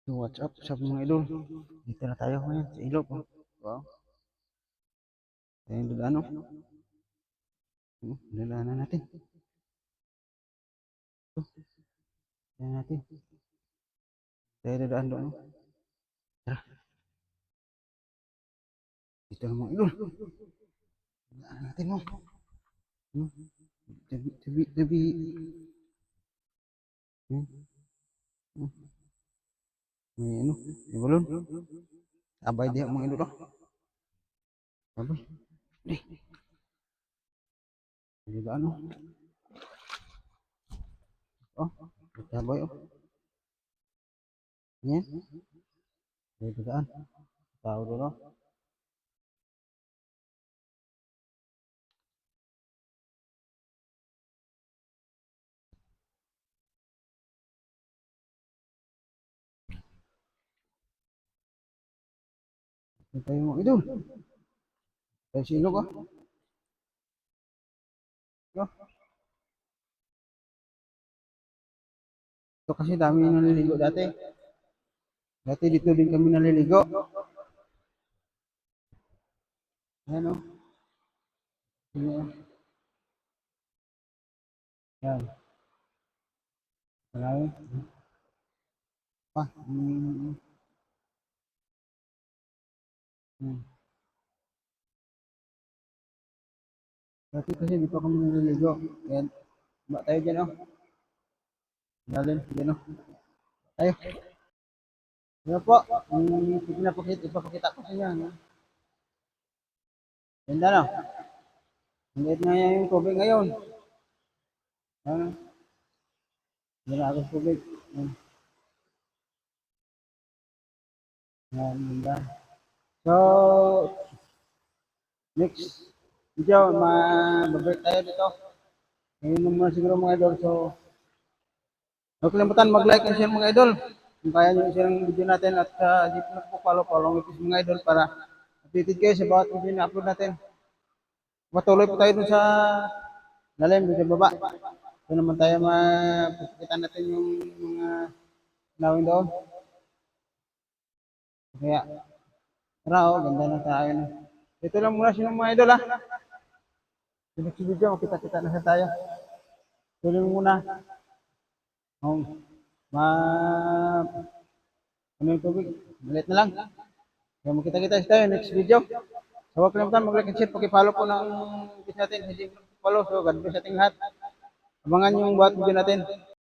So, what's up sa mga idol? Dito na tayo ngayon sa ilog. Oh. Wow. Ayan doon ano? Dalanan natin. Ito. Ayan natin. Tayo dadaan doon. Tara. Dito na mga idol. Dalanan natin mo. Tabi. May ano? May balon. Abay diya mga idol. Abay. Eh. Dito ano? Oh. Abay oh. Yan. Dito daan. Tao doon oh. Dito tayo mga idol. Tayo sa ilog oh. Oh. Ito kasi dami naliligo dati. Dati dito din kami naliligo. Ayan o. Ayan. Ayan. Marami. Pa. Hmm. Dati kasi dito kami naliligo. Ayan. Ba tayo dyan o. Lalim. Dyan o. Tayo. Ayan po. Ipapakita ko sa inyo. Ano? Ganda na. Ang liit nga yung tubig ngayon. Ayan. Ganda ako sa tubig. Ayan. Ayan. Ganda. So, next video, mababalik tayo dito. Ngayon naman siguro mga idol. So, huwag kalimutan mag-like and share mga idol. Kung kaya nyo i-share ang video natin at dito na po follow mga idol para updated kayo sa bawat video na upload natin. Patuloy po tayo dun sa lalim, dun sa baba. Doon naman tayo mapakita natin yung mga lawin doon. Kaya, tara oh, ganda na tayo na. Ito lang muna sino mga idol ha. Sa next video, kita-kita na sa tayo. Tuloy muna. Oh, ma ano yung tubig? Malit na lang. Kaya magkita-kita tayo next video. So, huwag kalimutan mag-like and share. Paki-follow po ng page natin. Hindi follow. So, God bless ating lahat. Abangan yung buhat video natin.